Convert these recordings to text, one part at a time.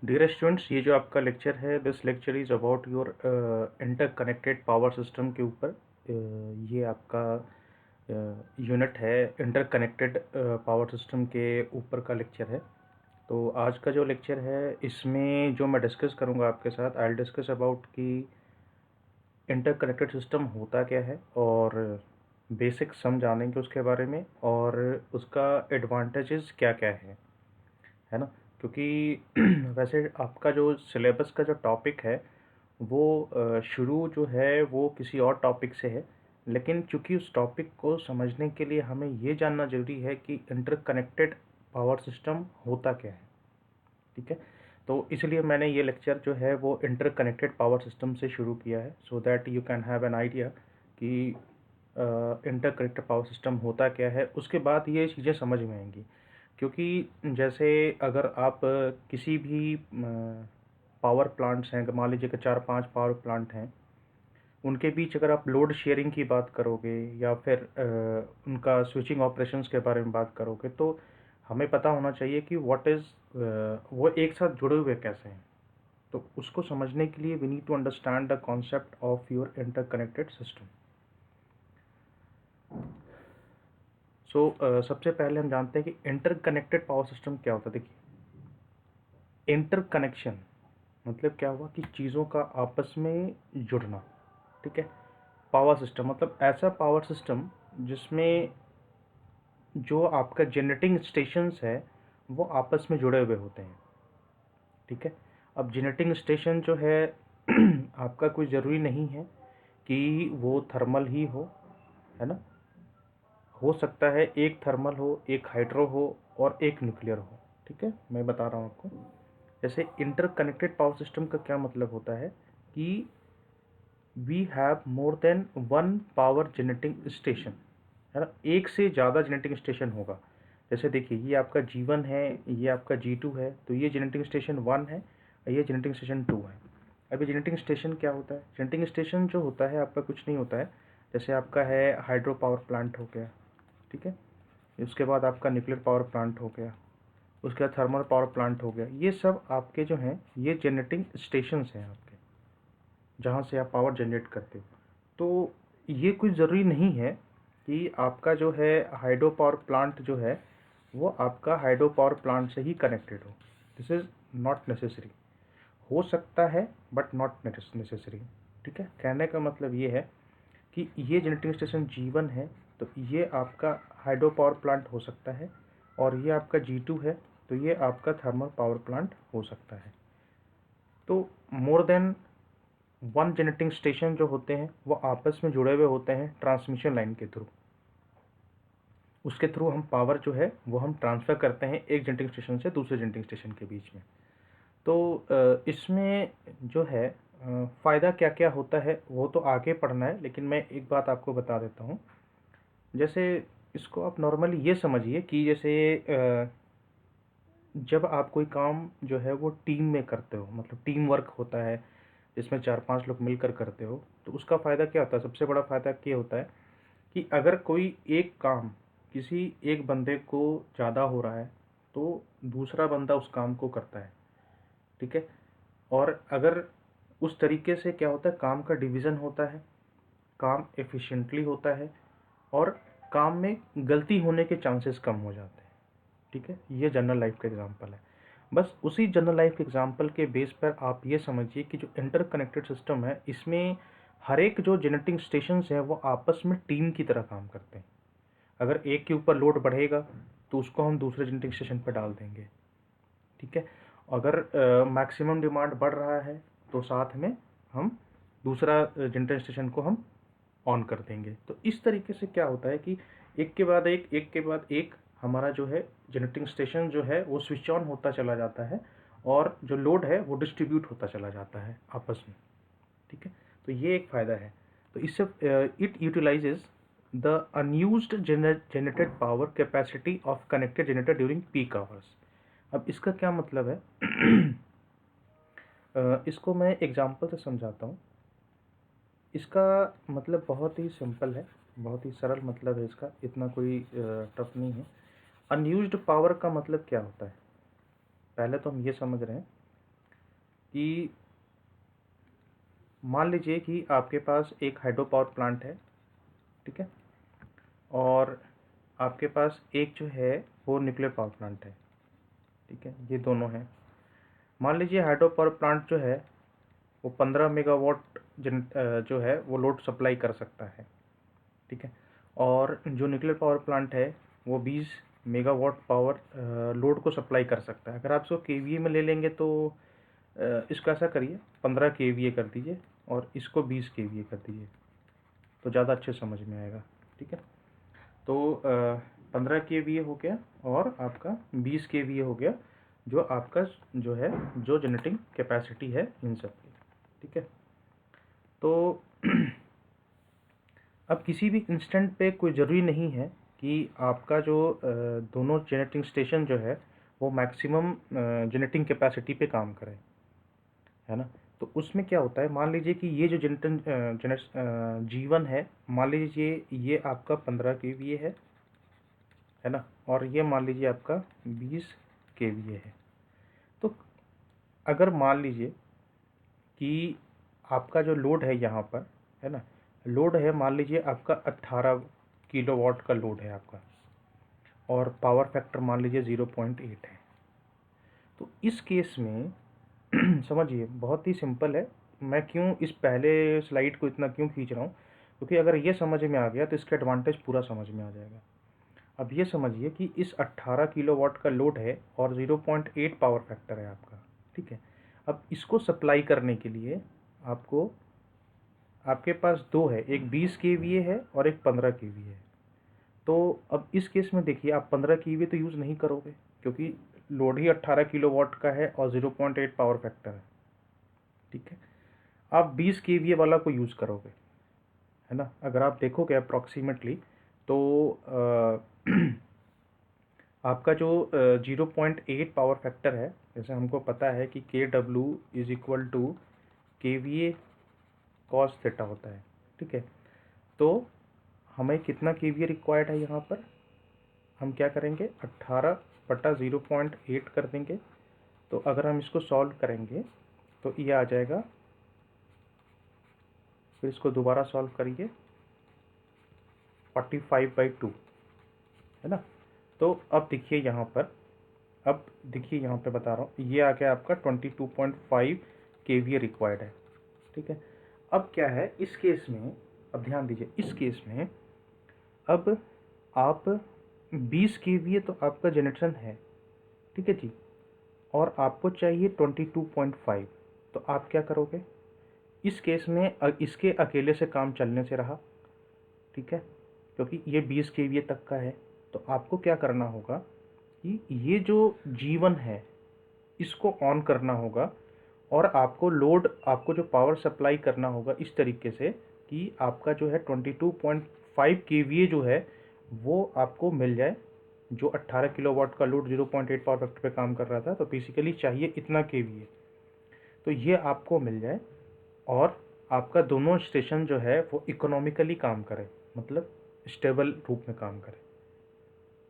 Dear students, ये जो आपका लेक्चर है, this lecture is about your interconnected power system के ऊपर। ये आपका यूनिट है इंटरकनेक्टेड पावर सिस्टम के ऊपर का लेक्चर है। तो आज का जो लेक्चर है, इसमें जो मैं डिस्कस करूँगा आपके साथ, आई विल डिस्कस अबाउट कि इंटरकनेक्टेड सिस्टम होता क्या है, और बेसिक सम जानेंगे उसके बारे में, और उसका एडवांटेजेस क्या क्या है ना। क्योंकि वैसे आपका जो सिलेबस का जो टॉपिक है वो शुरू जो है वो किसी और टॉपिक से है, लेकिन चूंकि उस टॉपिक को समझने के लिए हमें ये जानना ज़रूरी है कि इंटरकनेक्टेड पावर सिस्टम होता क्या है। ठीक है, तो इसलिए मैंने ये लेक्चर जो है वो इंटरकनेक्टेड पावर सिस्टम से शुरू किया है, so that you can have an idea कि इंटरकनेक्टेड पावर सिस्टम होता क्या है। उसके बाद ये चीज़ें समझ में आएंगी, क्योंकि जैसे अगर आप किसी भी पावर प्लांट्स हैं, मान लीजिए कि 4-5 पावर प्लांट हैं, उनके बीच अगर आप लोड शेयरिंग की बात करोगे या फिर उनका स्विचिंग ऑपरेशंस के बारे में बात करोगे, तो हमें पता होना चाहिए कि व्हाट इज़ वो एक साथ जुड़े हुए कैसे हैं। तो उसको समझने के लिए we need to understand the concept of your interconnected system. So सबसे पहले हम जानते हैं कि इंटरकनेक्टेड पावर सिस्टम क्या होता है। देखिए, इंटरकनेक्शन मतलब क्या हुआ कि चीज़ों का आपस में जुड़ना। ठीक है, पावर सिस्टम मतलब ऐसा पावर सिस्टम जिसमें जो आपका जनरेटिंग स्टेशंस है वो आपस में जुड़े हुए होते हैं। ठीक है, अब जनरेटिंग स्टेशन जो है आपका कोई ज़रूरी नहीं है कि वो थर्मल ही हो, है ना। हो सकता है एक थर्मल हो, एक हाइड्रो हो और एक न्यूक्लियर हो। ठीक है, मैं बता रहा हूँ आपको। जैसे इंटरकनेक्टेड पावर सिस्टम का क्या मतलब होता है कि we have more than one power generating station, है ना। एक से ज़्यादा जनरेटिंग स्टेशन होगा। जैसे देखिए, ये आपका G1 है, ये आपका G2 है, तो ये जनरेटिंग स्टेशन 1 है और ये जनरेटिंग स्टेशन 2 है। अभी जनरेटिंग स्टेशन क्या होता है? जनरेटिंग स्टेशन जो होता है आपका कुछ नहीं होता है। जैसे आपका है हाइड्रो पावर प्लांट हो गया, ठीक है, उसके बाद आपका न्यूक्लियर पावर प्लांट हो गया, उसके बाद थर्मल पावर प्लांट हो गया। ये सब आपके जो हैं ये जनरेटिंग स्टेशंस हैं आपके, जहाँ से आप पावर जनरेट करते हो। तो ये कोई ज़रूरी नहीं है कि आपका जो है हाइड्रो पावर प्लांट जो है वो आपका हाइड्रो पावर प्लांट से ही कनेक्टेड हो। This is not necessary. हो सकता है बट नॉट नेसेसरी। ठीक है, कहने का मतलब ये है कि ये जनरेटिंग स्टेशन G1 है, तो ये आपका हाइड्रो पावर प्लांट हो सकता है, और ये आपका G2 है, तो ये आपका थर्मल पावर प्लांट हो सकता है। तो मोर देन वन जनरेटिंग स्टेशन जो होते हैं वो आपस में जुड़े हुए होते हैं ट्रांसमिशन लाइन के थ्रू। उसके थ्रू हम पावर जो है वो हम ट्रांसफ़र करते हैं एक जनरेटिंग स्टेशन से दूसरे जनरेटिंग स्टेशन के बीच में। तो इसमें जो है फ़ायदा क्या क्या होता है वो तो आगे पढ़ना है, लेकिन मैं एक बात आपको बता देता हूँ। जैसे इसको आप नॉर्मली ये समझिए कि जैसे जब आप कोई काम जो है वो टीम में करते हो, मतलब टीम वर्क होता है जिसमें 4-5 लोग मिलकर करते हो, तो उसका फ़ायदा क्या होता है? सबसे बड़ा फ़ायदा ये होता है कि अगर कोई एक काम किसी एक बंदे को ज़्यादा हो रहा है तो दूसरा बंदा उस काम को करता है। ठीक है, और अगर उस तरीके से क्या होता है, काम का डिवीज़न होता है, काम एफिशिएंटली होता है, और काम में गलती होने के चांसेस कम हो जाते हैं। ठीक है, ये जनरल लाइफ का एग्जांपल है। बस उसी जनरल लाइफ के एग्जांपल के बेस पर आप ये समझिए कि जो इंटरकनेक्टेड सिस्टम है इसमें हर एक जो जनरेटिंग स्टेशंस हैं वो आपस में टीम की तरह काम करते हैं। अगर एक के ऊपर लोड बढ़ेगा तो उसको हम दूसरे जनरेटिंग स्टेशन पर डाल देंगे। ठीक है, अगर मैक्सिमम डिमांड बढ़ रहा है तो साथ में हम दूसरा जनरेटिंग स्टेशन को हम ऑन कर देंगे। तो इस तरीके से क्या होता है कि एक के बाद एक हमारा जो है जनरेटिंग स्टेशन जो है वो स्विच ऑन होता चला जाता है, और जो लोड है वो डिस्ट्रीब्यूट होता चला जाता है आपस में। ठीक है, तो ये एक फ़ायदा है। तो इससे it utilises the unused generated power capacity of connected generator during peak hours. अब इसका क्या मतलब है? इसको मैं एग्जांपल से समझाता हूँ। इसका मतलब बहुत ही सिंपल है, बहुत ही सरल मतलब है इसका, इतना कोई टफ नहीं है। अनयूज्ड पावर का मतलब क्या होता है? पहले तो हम ये समझ रहे हैं कि मान लीजिए कि आपके पास एक हाइड्रो पावर प्लांट है, ठीक है, और आपके पास एक जो है वो न्यूक्लियर पावर प्लांट है, ठीक है, ये दोनों हैं। मान लीजिए हाइड्रो पावर प्लांट जो है वो 15 मेगावाट जो है वो लोड सप्लाई कर सकता है, ठीक है, और जो न्यूक्लियर पावर प्लांट है वो 20 मेगावाट पावर लोड को सप्लाई कर सकता है। अगर आप इसको केवीए में ले लेंगे तो इसको ऐसा करिए 15 केवीए कर दीजिए और इसको 20 केवीए कर दीजिए, तो ज़्यादा अच्छे समझ में आएगा, ठीक है। तो 15 केवीए हो गया और आपका 20 केवीए हो गया, जो आपका जो है जो जनरेटिंग कैपेसिटी है इन सब की, ठीक है। तो अब किसी भी इंस्टेंट पे कोई ज़रूरी नहीं है कि आपका जो दोनों जनरेटिंग स्टेशन जो है वो मैक्सिमम जनरेटिंग कैपेसिटी पे काम करे, है ना। तो उसमें क्या होता है, मान लीजिए कि ये जो जीवन है, मान लीजिए ये आपका 15 केवीए है ना, और ये मान लीजिए आपका 20 केवीए है। तो अगर मान लीजिए कि आपका जो लोड है यहाँ पर, है ना, लोड है मान लीजिए आपका 18 किलोवाट का लोड है आपका, और पावर फैक्टर मान लीजिए 0.8 है। तो इस केस में समझिए बहुत ही सिंपल है, मैं क्यों इस पहले स्लाइड को इतना क्यों खींच रहा हूँ, क्योंकि अगर ये समझ में आ गया तो इसका एडवांटेज पूरा समझ में आ जाएगा। अब ये समझिए कि इस 18 किलोवाट का लोड है और 0.8 पावर फैक्टर है आपका, ठीक है। अब इसको सप्लाई करने के लिए आपको, आपके पास दो है, एक 20 केवीए है और एक 15 केवीए है। तो अब इस केस में देखिए आप 15 केवीए तो यूज़ नहीं करोगे, क्योंकि लोड ही 18 किलोवाट का है और 0.8 पावर फैक्टर है, ठीक है। आप 20 केवीए वाला को यूज़ करोगे, है ना। अगर आप देखोगे अप्रॉक्सीमेटली तो आपका जो 0.8 पावर फैक्टर है, जैसे हमको पता है कि KW is equal to KVA cos theta होता है, ठीक है। तो हमें कितना KVA रिक्वायर्ड है यहाँ पर, हम क्या करेंगे 18/0.8 कर देंगे। तो अगर हम इसको सॉल्व करेंगे तो ये आ जाएगा, फिर इसको दोबारा सॉल्व करिए 45/2, है ना। तो अब देखिए यहाँ पर, अब देखिए यहाँ पे बता रहा हूँ, ये आ गया आपका 22.5 केवीए रिक्वायर्ड है, ठीक है। अब क्या है इस केस में, अब ध्यान दीजिए इस केस में, अब आप 20 केवीए तो आपका जनरेशन है, ठीक है जी, और आपको चाहिए 22.5, तो आप क्या करोगे इस केस में, इसके अकेले से काम चलने से रहा, ठीक है, क्योंकि ये 20 केवीए तक का है। तो आपको क्या करना होगा कि ये जो जीवन है इसको ऑन करना होगा, और आपको लोड, आपको जो पावर सप्लाई करना होगा इस तरीके से कि आपका जो है 22.5 केवीए जो है वो आपको मिल जाए। जो 18 किलोवाट का लोड 0.8 पावर फैक्टर पे काम कर रहा था, तो बेसिकली चाहिए इतना केवीए, तो ये आपको मिल जाए, और आपका दोनों स्टेशन जो है वो इकोनॉमिकली काम करे, मतलब स्टेबल रूप में काम करे।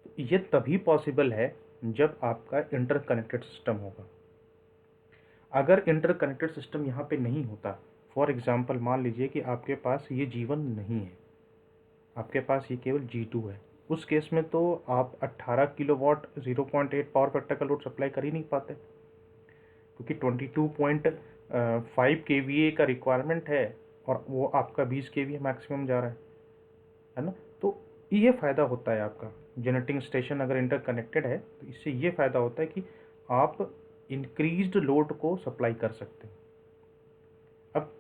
तो ये तभी पॉसिबल है जब आपका इंटरकनेक्टेड सिस्टम होगा। अगर इंटरकनेक्टेड सिस्टम यहाँ पे नहीं होता, फॉर एग्जांपल मान लीजिए कि आपके पास ये G1 नहीं है, आपके पास ये केवल G2 है, उस केस में तो आप 18 किलोवाट 0.8 पावर फैक्टर का लोड सप्लाई कर ही नहीं पाते, क्योंकि 22.5 केवीए का रिक्वायरमेंट है और वो आपका 20 केवीए मैक्सिमम जा रहा है ना। तो ये फ़ायदा होता है आपका, जनरेटिंग स्टेशन अगर इंटरकनेक्टेड है तो इससे ये फ़ायदा होता है कि आप इंक्रीज्ड लोड को सप्लाई कर सकते हैं। अब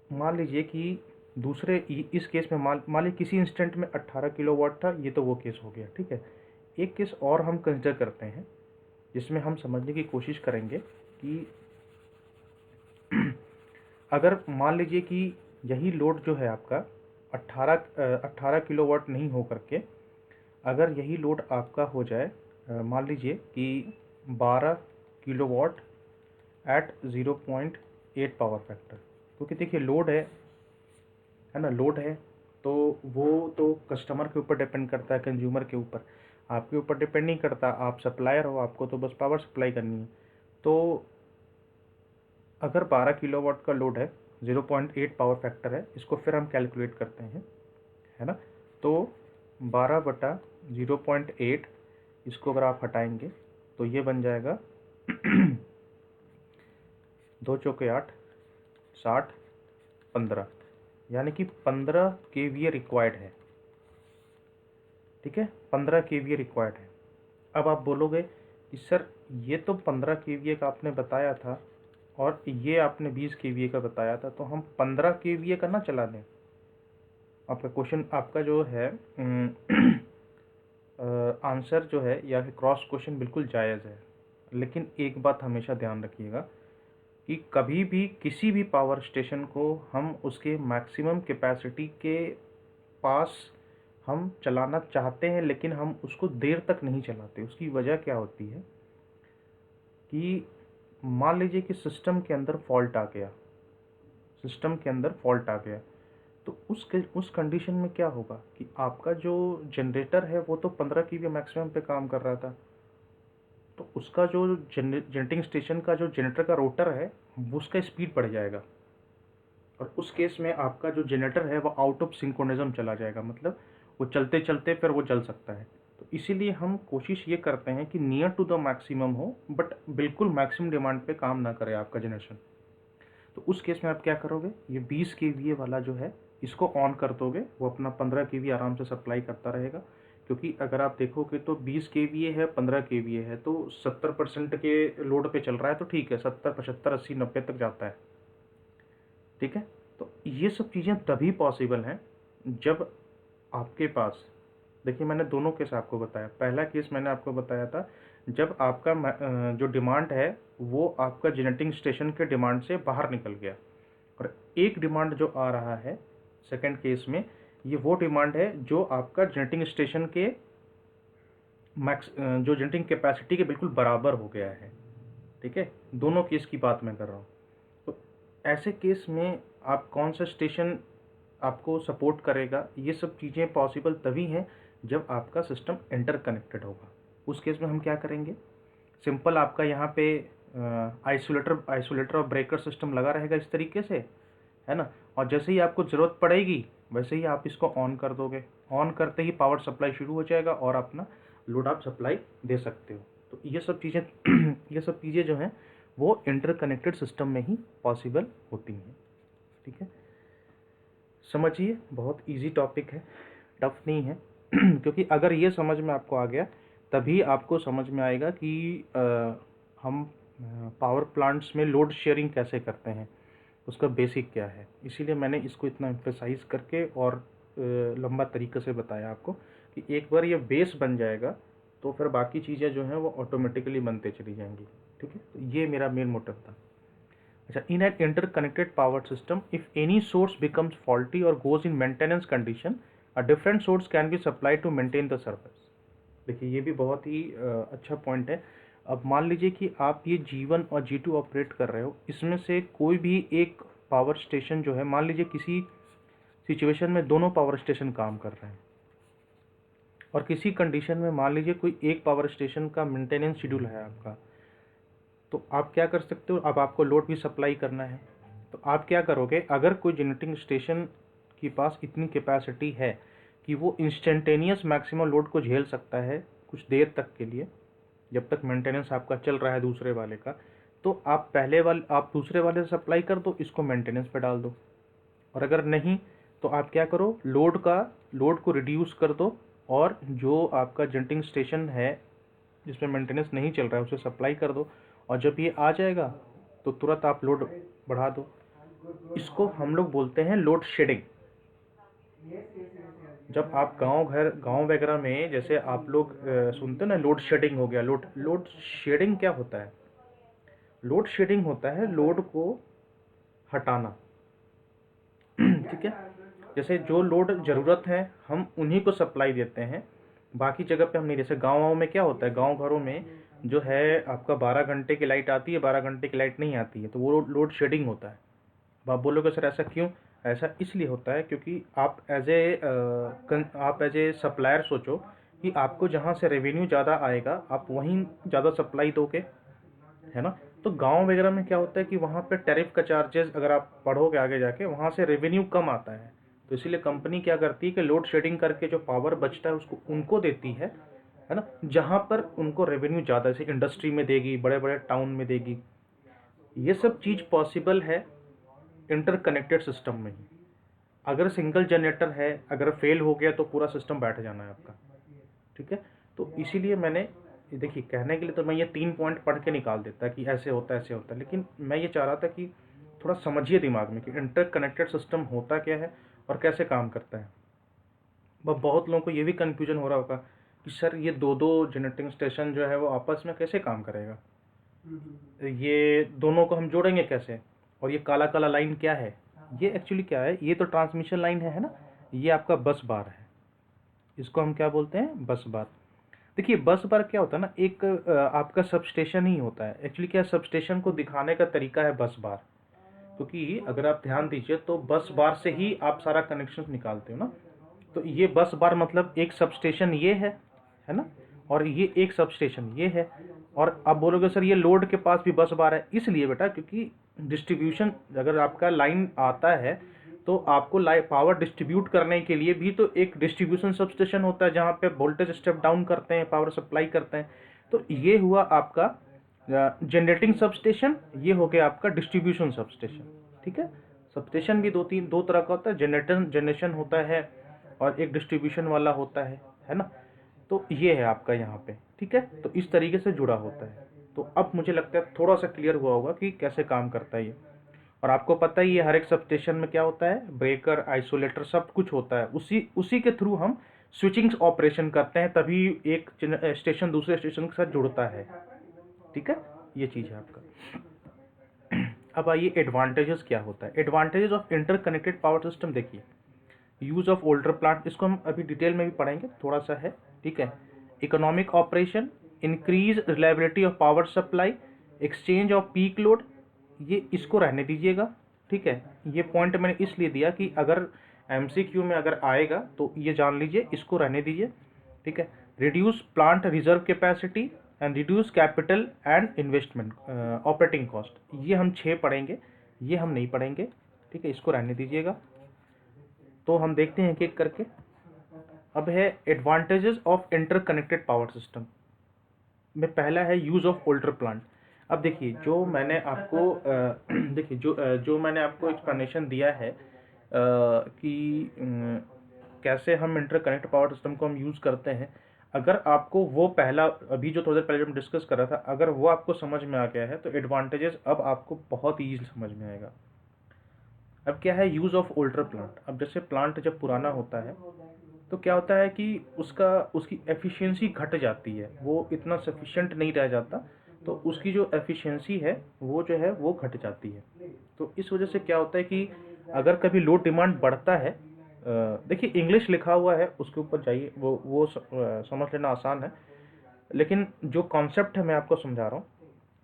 मान लीजिए कि दूसरे इस केस में मान लीजिए किसी इंस्टेंट में 18 किलोवाट था, ये तो वो केस हो गया, ठीक है। एक केस और हम कंसिडर करते हैं जिसमें हम समझने की कोशिश करेंगे कि अगर मान लीजिए कि यही लोड जो है आपका 18 किलोवाट नहीं हो करके, अगर यही लोड आपका हो जाए मान लीजिए कि 12 किलोवाट एट 0.8 पावर फैक्टर, क्योंकि देखिए लोड है ना, लोड है तो वो तो कस्टमर के ऊपर डिपेंड करता है, कंज्यूमर के ऊपर, आपके ऊपर डिपेंड नहीं करता, आप सप्लायर हो, आपको तो बस पावर सप्लाई करनी है। तो अगर 12 किलोवाट का लोड है, 0.8 पावर फैक्टर है, इसको फिर हम कैलकुलेट करते हैं, है ना। तो 12/0.8, इसको अगर आप हटाएंगे तो ये बन जाएगा 2 चौके 8, 60, 15, यानी कि 15 kVA रिक्वायर्ड है। ठीक है, 15 kVA रिक्वायर्ड है। अब आप बोलोगे कि सर ये तो 15 kVA का आपने बताया था और ये आपने 20 kVA का बताया था, तो हम 15 kVA का ना चला दें। आपका क्वेश्चन, आपका जो है आंसर जो है या फिर क्रॉस क्वेश्चन बिल्कुल जायज़ है, लेकिन एक बात हमेशा ध्यान रखिएगा कि कभी भी किसी भी पावर स्टेशन को हम उसके मैक्सिमम कैपेसिटी के पास हम चलाना चाहते हैं, लेकिन हम उसको देर तक नहीं चलाते। उसकी वजह क्या होती है कि मान लीजिए कि सिस्टम के अंदर फॉल्ट आ गया, तो उस कंडीशन में क्या होगा कि आपका जो जनरेटर है वो तो 15 kVA मैक्सिमम पे काम कर रहा था, तो उसका जो जनरेटिंग स्टेशन का जो जनरेटर का रोटर है वो उसका स्पीड बढ़ जाएगा, और उस केस में आपका जो जनरेटर है वो आउट ऑफ सिंक्रोनिज्म चला जाएगा, मतलब वो चलते चलते फिर वो जल सकता है। तो इसीलिए हम कोशिश ये करते हैं कि नियर टू द मैक्सिमम हो, बट बिल्कुल मैक्सिमम डिमांड पे काम ना करे आपका जनरेशन। तो उस केस में आप क्या करोगे, ये 20 kVA वाला जो है इसको ऑन कर दोगे, वो अपना 15 kVA आराम से सप्लाई करता रहेगा। क्योंकि अगर आप देखोगे तो 20 kVA है, 15 kVA है, तो 70% के लोड पे चल रहा है, तो ठीक है, 70, 75, 80, 90 तक जाता है। ठीक है, तो ये सब चीज़ें तभी पॉसिबल हैं जब आपके पास, देखिए मैंने दोनों केस आपको बताया। पहला केस मैंने आपको बताया था जब आपका जो डिमांड है वो आपका जनरेटिंग स्टेशन के डिमांड से बाहर निकल गया, और एक डिमांड जो आ रहा है सेकंड केस में, ये वो डिमांड है जो आपका जनरेटिंग स्टेशन के जो जनरेटिंग कैपेसिटी के बिल्कुल बराबर हो गया है। ठीक है, दोनों केस की बात मैं कर रहा हूँ। तो ऐसे केस में आप कौन सा स्टेशन आपको सपोर्ट करेगा, ये सब चीज़ें पॉसिबल तभी हैं जब आपका सिस्टम इंटरकनेक्टेड होगा। उस केस में हम क्या करेंगे, सिंपल आपका यहाँ पे आइसोलेटर और ब्रेकर सिस्टम लगा रहेगा इस तरीके से, है ना। और जैसे ही आपको ज़रूरत पड़ेगी वैसे ही आप इसको ऑन कर दोगे, ऑन करते ही पावर सप्लाई शुरू हो जाएगा और अपना लोड आप सप्लाई दे सकते हो। तो ये सब चीज़ें ये सब चीज़ें जो हैं वो इंटरकनेक्टेड सिस्टम में ही पॉसिबल होती हैं। ठीक है, समझिए, बहुत इजी टॉपिक है, टफ नहीं है क्योंकि अगर ये समझ में आपको आ गया तभी आपको समझ में आएगा कि हम पावर प्लांट्स में लोड शेयरिंग कैसे करते हैं, उसका बेसिक क्या है। इसीलिए मैंने इसको इतना एम्फेसाइज करके और लंबा तरीके से बताया आपको कि एक बार ये बेस बन जाएगा तो फिर बाकी चीज़ें जो हैं वो ऑटोमेटिकली बनते चली जाएंगी। ठीक है, तो ये मेरा मेन मोटिव था। अच्छा, in an interconnected power system, if any source becomes faulty or goes in maintenance condition, a different source can be supplied to maintain the service. देखिए ये भी बहुत ही अच्छा पॉइंट है। अब मान लीजिए कि आप ये G1 और G2 ऑपरेट कर रहे हो, इसमें से कोई भी एक पावर स्टेशन जो है, मान लीजिए किसी सिचुएशन में दोनों पावर स्टेशन काम कर रहे हैं, और किसी कंडीशन में मान लीजिए कोई एक पावर स्टेशन का मेंटेनेंस शेड्यूल है आपका, तो आप क्या कर सकते हो, अब आपको लोड भी सप्लाई करना है, तो आप क्या करोगे, अगर कोई जनरेटिंग स्टेशन के पास इतनी कैपेसिटी है कि वो इंस्टेंटेनियस मैक्सिमम लोड को झेल सकता है कुछ देर तक के लिए, जब तक मेंटेनेंस आपका चल रहा है दूसरे वाले का, तो आप दूसरे वाले से सप्लाई कर दो, इसको मेंटेनेंस पे डाल दो। और अगर नहीं तो आप क्या करो, लोड को रिड्यूस कर दो, और जो आपका जनरेटिंग स्टेशन है जिसमें मेंटेनेंस नहीं चल रहा है उसे सप्लाई कर दो, और जब ये आ जाएगा तो तुरंत आप लोड बढ़ा दो। इसको हम लोग बोलते हैं लोड शेडिंग। जब आप गांव वगैरह में जैसे आप लोग सुनते हैं ना, लोड शेडिंग हो गया, लोड शेडिंग क्या होता है, लोड शेडिंग होता है लोड को हटाना। ठीक है, जैसे जो लोड ज़रूरत है हम उन्हीं को सप्लाई देते हैं, बाकी जगह पे हम नहीं। जैसे गाँव में क्या होता है, गांव घरों में जो है आपका 12 घंटे की लाइट आती है, 12 घंटे की लाइट नहीं आती है, तो वो लोड शेडिंग होता है। अब आप बोलोगे सर ऐसा क्यों, ऐसा इसलिए होता है क्योंकि आप एज ए सप्लायर सोचो कि आपको जहाँ से रेवेन्यू ज़्यादा आएगा आप वहीं ज़्यादा सप्लाई दोगे, है ना। तो गांव वगैरह में क्या होता है कि वहाँ पे टैरिफ का चार्जेस अगर आप पढ़ोगे आगे जाके वहाँ से रेवेन्यू कम आता है, तो इसीलिए कंपनी क्या करती है कि लोड शेडिंग करके जो पावर बचता है उसको उनको देती है ना, जहाँ पर उनको रेवेन्यू ज़्यादा, जैसे इंडस्ट्री में देगी, बड़े बड़े टाउन में देगी। ये सब चीज़ पॉसिबल है इंटरकनेक्टेड सिस्टम में ही। अगर सिंगल जनरेटर है, अगर फेल हो गया तो पूरा सिस्टम बैठ जाना है आपका, ठीक है। तो इसीलिए मैंने देखिए, कहने के लिए तो मैं ये 3 पॉइंट पढ़ के निकाल देता कि ऐसे होता है ऐसे होता है, लेकिन मैं ये चाह रहा था कि थोड़ा समझिए दिमाग में कि इंटरकनेक्टेड सिस्टम होता क्या है और कैसे काम करता है। बहुत लोगों को ये भी कन्फ्यूजन हो रहा होगा कि सर ये दो दो जनरेटिंग स्टेशन जो है वो आपस में कैसे काम करेगा, ये दोनों को हम जोड़ेंगे कैसे, और ये काला काला लाइन क्या है। ये एक्चुअली क्या है, ये तो ट्रांसमिशन लाइन है ना, ये आपका बस बार है, इसको हम क्या बोलते हैं, बस बार। देखिए बस बार क्या होता है ना, एक आपका सब स्टेशन ही होता है। एक्चुअली क्या, सब स्टेशन को दिखाने का तरीका है बस बार, क्योंकि अगर आप ध्यान दीजिए तो बस बार से ही आप सारा कनेक्शन निकालते हो ना। तो ये बस बार मतलब एक सब स्टेशन ये है ना, और ये एक सब स्टेशन ये है। और आप बोलोगे सर ये लोड के पास भी बस बार है, इसलिए बेटा क्योंकि डिस्ट्रीब्यूशन, अगर आपका लाइन आता है तो आपको पावर डिस्ट्रीब्यूट करने के लिए भी तो एक डिस्ट्रीब्यूशन सब स्टेशन होता है, जहाँ पे वोल्टेज स्टेप डाउन करते हैं, पावर सप्लाई करते हैं। तो ये हुआ आपका जनरेटिंग सब स्टेशन, ये हो गया आपका डिस्ट्रीब्यूशन सब स्टेशन, ठीक है। सब स्टेशन भी दो तरह का होता है, जनरेशन होता है और एक डिस्ट्रीब्यूशन वाला होता है ना। तो ये है आपका यहाँ पे, ठीक है। तो इस तरीके से जुड़ा होता है। तो अब मुझे लगता है थोड़ा सा क्लियर हुआ होगा कि कैसे काम करता है ये। और आपको पता ही है हर एक सब स्टेशन में क्या होता है, ब्रेकर, आइसोलेटर, सब कुछ होता है। उसी उसी के थ्रू हम स्विचिंग ऑपरेशन करते हैं, तभी एक स्टेशन दूसरे स्टेशन के साथ जुड़ता है, ठीक है। ये चीज़ है आपका। अब आइए एडवांटेजेस क्या होता है। Advantages of interconnected power system, देखिए यूज़ ऑफ ओल्डर प्लांट, इसको हम अभी डिटेल में भी पढ़ेंगे, थोड़ा सा है, ठीक है। Economic operation, increase reliability of power supply, exchange off peak load, ये इसको रहने दीजिएगा, ठीक है। ये पॉइंट मैंने इसलिए दिया कि अगर एमसीक्यू में अगर आएगा तो ये जान लीजिए, इसको रहने दीजिए, ठीक है। Reduce plant reserve capacity and reduce capital and investment operating cost, ये हम 6 पढ़ेंगे, ये हम नहीं पढ़ेंगे, ठीक है, इसको रहने दीजिएगा। तो हम देखते हैं एक एक करके। अब है advantages of interconnected power system में पहला है यूज़ ऑफ ओल्डर प्लांट। अब देखिए जो मैंने आपको देखिए जो मैंने आपको एक्सप्लेनेशन दिया है कि कैसे हम इंटरकनेक्ट पावर सिस्टम को हम यूज़ करते हैं, अगर आपको वो पहला, अभी जो थोड़ी देर पहले हम डिस्कस कर रहा था, अगर वो आपको समझ में आ गया है तो एडवांटेजेस अब आपको बहुत ईजी समझ में आएगा। अब क्या है यूज़ ऑफ ओल्डर प्लांट। अब जैसे प्लांट जब पुराना होता है तो क्या होता है कि उसकी एफिशिएंसी घट जाती है, वो इतना सफिशिएंट नहीं रह जाता, तो उसकी जो एफिशिएंसी है वो जो है वो घट जाती है। तो इस वजह से क्या होता है कि अगर कभी लोड डिमांड बढ़ता है, देखिए इंग्लिश लिखा हुआ है उसके ऊपर जाइए, वो समझ लेना आसान है, लेकिन जो कॉन्सेप्ट है मैं आपको समझा रहा हूँ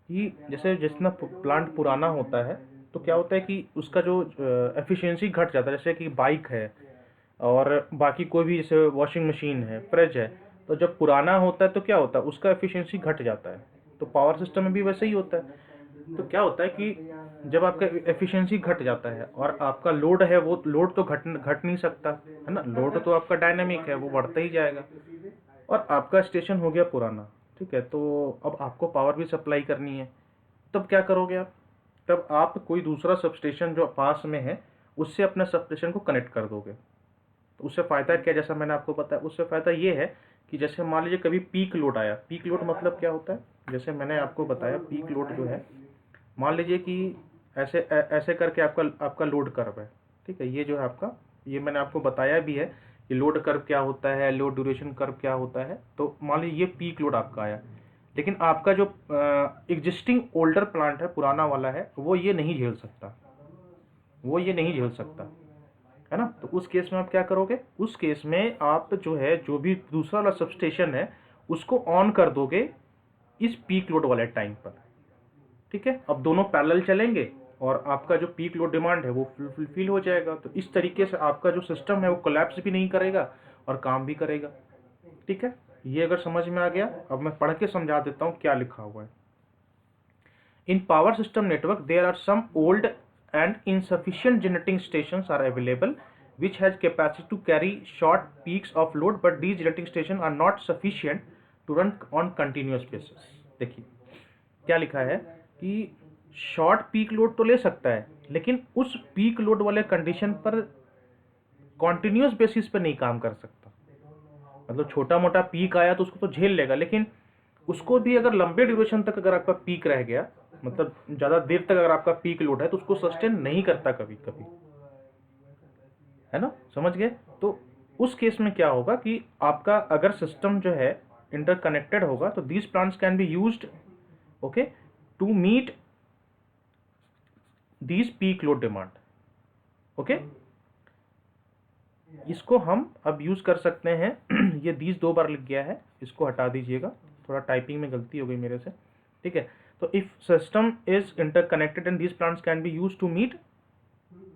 कि जैसे जितना प्लांट पुराना होता है तो क्या होता है कि उसका जो एफिशिएंसी घट जाता है। जैसे कि बाइक है और बाकी कोई भी, जैसे वॉशिंग मशीन है, फ्रिज है, तो जब पुराना होता है तो क्या होता है, उसका एफिशिएंसी घट जाता है। तो पावर सिस्टम में भी वैसे ही होता है। तो क्या होता है कि जब आपका एफिशिएंसी घट जाता है और आपका लोड है, वो लोड तो घट नहीं सकता है ना, लोड तो आपका डायनामिक है, वो बढ़ता ही जाएगा। और आपका स्टेशन हो गया पुराना, ठीक है, तो अब आपको पावर भी सप्लाई करनी है, तब क्या करोगे आप, तब आप कोई दूसरा सबस्टेशन जो पास में है उससे अपने सबस्टेशन को कनेक्ट कर दोगे। तो उससे फ़ायदा क्या, जैसा मैंने आपको बताया, उससे फ़ायदा ये है कि जैसे मान लीजिए कभी पीक लोड आया। पीक लोड मतलब क्या होता है, जैसे मैंने आपको बताया पीक लोड जो है, मान लीजिए कि ऐसे करके आपका लोड कर्व है, ठीक है, ये जो है आपका, ये मैंने आपको बताया भी है कि लोड कर्व क्या होता है, लोड ड्यूरेशन कर्व क्या होता है। तो मान लीजिए ये पीक लोड आपका आया, लेकिन आपका जो एग्जिस्टिंग ओल्डर प्लांट है, पुराना वाला है, वो ये नहीं झेल सकता, वो ये नहीं झेल सकता, है ना। तो उस केस में आप क्या करोगे, उस केस में आप जो है जो भी दूसरा वाला सबस्टेशन है उसको ऑन कर दोगे इस पीक लोड वाले टाइम पर, ठीक है। अब दोनों पैरेलल चलेंगे और आपका जो पीक लोड डिमांड है वो फुलफिल हो जाएगा। तो इस तरीके से आपका जो सिस्टम है वो कोलैप्स भी नहीं करेगा और काम भी करेगा, ठीक है। ये अगर समझ में आ गया, अब मैं पढ़ के समझा देता हूँ क्या लिखा हुआ है। In power system network, there are some old and insufficient generating stations are available, which has capacity to carry short peaks of load, but these generating stations are not sufficient to run on continuous basis. देखिए क्या लिखा है कि short peak load तो ले सकता है, लेकिन उस पीक लोड वाले कंडीशन पर कॉन्टिन्यूस बेसिस पे नहीं काम कर सकता। मतलब छोटा मोटा पीक आया तो उसको तो झेल लेगा, लेकिन उसको भी अगर लंबे ड्यूरेशन तक अगर आपका पीक रह गया, मतलब ज़्यादा देर तक अगर आपका पीक लोड है, तो उसको सस्टेन नहीं करता कभी कभी, है ना, समझ गए। तो उस केस में क्या होगा कि आपका अगर सिस्टम जो है इंटरकनेक्टेड होगा, तो these plants can be used, okay, to meet these peak load demand, okay. इसको हम अब यूज कर सकते हैं ये दीज 2 बार लिख गया है, इसको हटा दीजिएगा, थोड़ा टाइपिंग में गलती हो गई मेरे से, ठीक है। तो if system is interconnected and these plants can be use to meet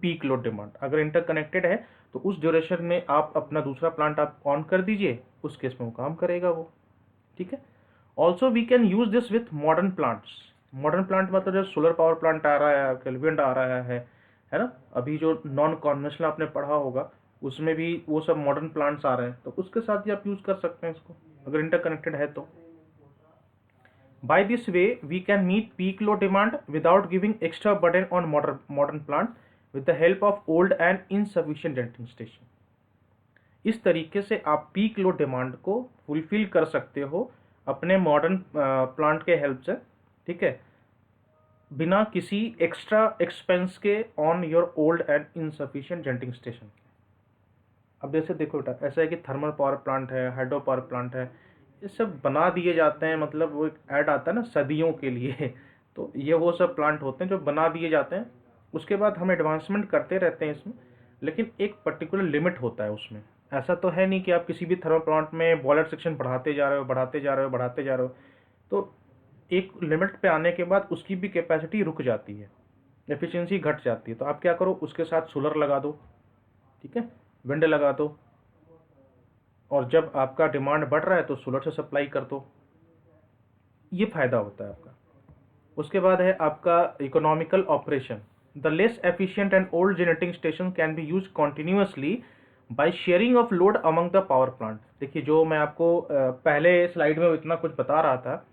peak load demand, अगर इंटरकनेक्टेड है तो उस ड्यूरेशन में आप अपना दूसरा प्लांट आप ऑन कर दीजिए, उस केस में वो काम करेगा वो, ठीक है। Also we can use this with modern plants. Modern plant मतलब जो सोलर पावर प्लांट आ रहा है, केल्विन आ रहा है ना, अभी जो नॉन कन्वेंशनल आपने पढ़ा होगा उसमें भी वो सब मॉडर्न प्लांट्स आ रहे हैं, तो उसके साथ भी आप यूज कर सकते हैं इसको अगर इंटरकनेक्टेड है तो। By this way we can meet peak low demand without giving extra burden on modern plant with the help of old and insufficient generating station. इस तरीके से आप पीक लो डिमांड को फुलफिल कर सकते हो अपने मॉडर्न प्लांट के हेल्प से, ठीक है, बिना किसी एक्स्ट्रा एक्सपेंस के on your old and insufficient generating station. अब जैसे देखो बेटा, ऐसा है कि थर्मल पावर प्लांट है, हाइड्रो पावर प्लांट है, ये सब बना दिए जाते हैं, मतलब वो एक ऐड आता है ना सदियों के लिए तो ये वो सब प्लांट होते हैं जो बना दिए जाते हैं, उसके बाद हम एडवांसमेंट करते रहते हैं इसमें, लेकिन एक पर्टिकुलर लिमिट होता है उसमें। ऐसा तो है नहीं कि आप किसी भी थर्मल प्लांट में बॉयलर सेक्शन बढ़ाते जा रहे हो, बढ़ाते जा रहे हो, बढ़ाते जा रहे हो, तो एक लिमिट पे आने के बाद उसकी भी कैपेसिटी रुक जाती है, एफिशिएंसी घट जाती है। तो आप क्या करो, उसके साथ सोलर लगा दो, ठीक है, विंड लगा दो, और जब आपका डिमांड बढ़ रहा है तो सोलर से सप्लाई कर दो, ये फायदा होता है आपका। उसके बाद है आपका economical operation. The less efficient and old generating station can be use continuously by sharing of load among the power plant. देखिए जो मैं आपको पहले स्लाइड में इतना कुछ बता रहा था,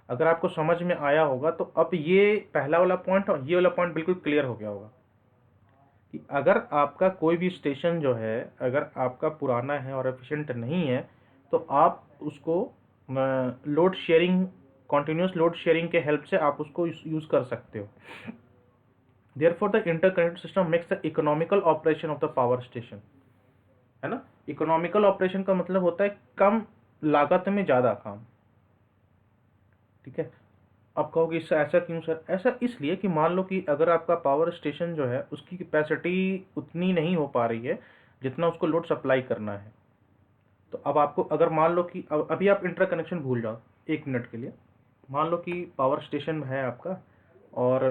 अगर आपको समझ में आया होगा तो अब ये पहला वाला पॉइंट और ये वाला पॉइंट बिल्कुल क्लियर हो गया होगा कि अगर आपका कोई भी स्टेशन जो है अगर आपका पुराना है और एफिशिएंट नहीं है, तो आप उसको load sharing, continuous load sharing के हेल्प से आप उसको यूज कर सकते हो। Therefore the interconnected system makes the economical operation of the power station, है ना। इकोनॉमिकल ऑपरेशन का मतलब होता है कम लागत में ज़्यादा काम, ठीक है। आप कहोगे इससे ऐसा क्यों सर? ऐसा इसलिए कि मान लो कि अगर आपका पावर स्टेशन जो है उसकी कैपेसिटी उतनी नहीं हो पा रही है जितना उसको लोड सप्लाई करना है, तो अब आपको अगर मान लो कि अभी आप इंटरकनेक्शन भूल जाओ 1 मिनट के लिए, मान लो कि पावर स्टेशन है आपका और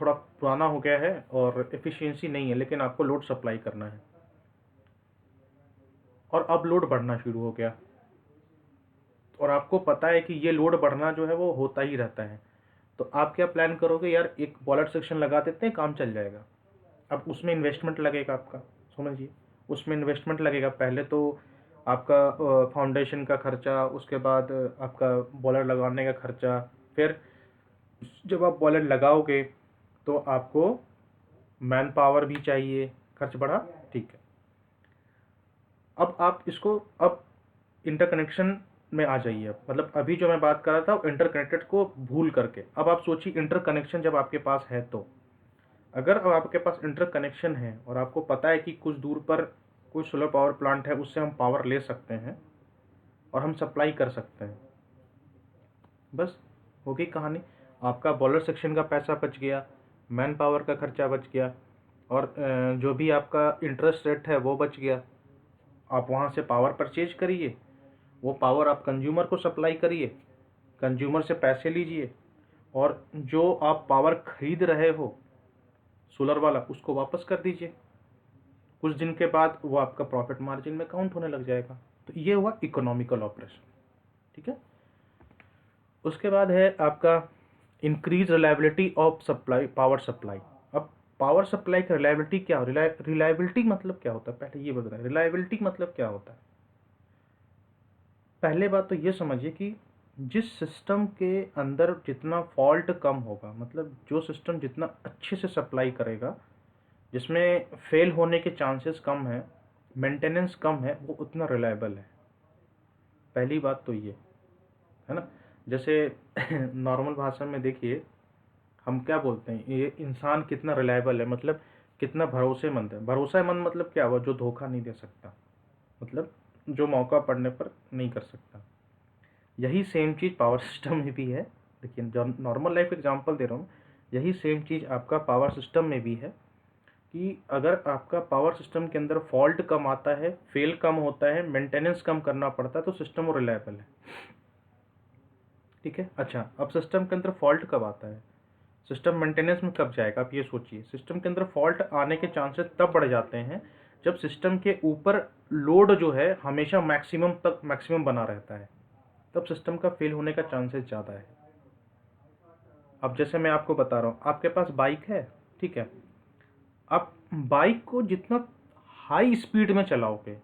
थोड़ा पुराना हो गया है और एफिशिएंसी नहीं है, लेकिन आपको लोड सप्लाई करना है और अब लोड बढ़ना शुरू हो गया, और आपको पता है कि ये लोड बढ़ना जो है वो होता ही रहता है, तो आप क्या प्लान करोगे, यार एक बॉयलर सेक्शन लगा देते हैं, काम चल जाएगा। अब उसमें इन्वेस्टमेंट लगेगा आपका, समझिए उसमें इन्वेस्टमेंट लगेगा, पहले तो आपका फाउंडेशन का खर्चा, उसके बाद आपका बॉयलर लगाने का खर्चा, फिर जब आप बॉयलर लगाओगे तो आपको मैन पावर भी चाहिए, खर्च बढ़ा, ठीक है। अब आप इसको अब इंटरकनेक्शन में आ जाइए, अब मतलब अभी जो मैं बात कर रहा था इंटरकनेक्टेड को भूल करके, अब आप सोचिए इंटरकनेक्शन जब आपके पास है, तो अगर अब आपके पास इंटरकनेक्शन है और आपको पता है कि कुछ दूर पर कोई सोलर पावर प्लांट है, उससे हम पावर ले सकते हैं और हम सप्लाई कर सकते हैं, बस हो गई कहानी। आपका बॉयलर सेक्शन का पैसा बच गया, मैन पावर का खर्चा बच गया, और जो भी आपका इंटरेस्ट रेट है वो बच गया। आप वहाँ से पावर परचेज करिए, वो पावर आप कंज्यूमर को सप्लाई करिए, कंज्यूमर से पैसे लीजिए, और जो आप पावर खरीद रहे हो सोलर वाला उसको वापस कर दीजिए, कुछ दिन के बाद वो आपका प्रॉफिट मार्जिन में काउंट होने लग जाएगा। तो ये हुआ इकोनॉमिकल ऑपरेशन, ठीक है। उसके बाद है आपका increase reliability of supply, power supply. अब पावर सप्लाई की रिलायबिलिटी क्या हो, रिलायबिलिटी मतलब क्या होता है, पहले ये बता रहे हैं रिलायबिलिटी मतलब क्या होता है। पहले बात तो ये समझिए कि जिस सिस्टम के अंदर जितना फॉल्ट कम होगा, मतलब जो सिस्टम जितना अच्छे से सप्लाई करेगा, जिसमें फेल होने के चांसेस कम है, मेंटेनेंस कम है, वो उतना रिलायबल है। पहली बात तो ये है ना। जैसे नॉर्मल भाषा में देखिए हम क्या बोलते हैं, ये इंसान कितना रिलायबल है, मतलब कितना भरोसेमंद है। भरोसेमंद मतलब क्या हुआ, जो धोखा नहीं दे सकता, मतलब जो मौका पड़ने पर नहीं कर सकता। यही सेम चीज़ पावर सिस्टम में भी है। लेकिन जो नॉर्मल लाइफ एग्जांपल दे रहा हूँ, यही सेम चीज़ आपका पावर सिस्टम में भी है कि अगर आपका पावर सिस्टम के अंदर फॉल्ट कम आता है, फेल कम होता है, मेंटेनेंस कम करना पड़ता है, तो सिस्टम वो रिलायबल है। ठीक है। अच्छा, अब सिस्टम के अंदर फॉल्ट कब आता है, सिस्टम मेंटेनेंस में कब जाएगा, आप ये सोचिए। सिस्टम के अंदर फॉल्ट आने के चांसेस तब बढ़ जाते हैं जब सिस्टम के ऊपर लोड जो है हमेशा मैक्सिमम तक मैक्सिमम बना रहता है, तब सिस्टम का फेल होने का चांसेस ज़्यादा है। अब जैसे मैं आपको बता रहा हूँ, आपके पास बाइक है, ठीक है। आप बाइक को जितना हाई स्पीड में चलाओगे,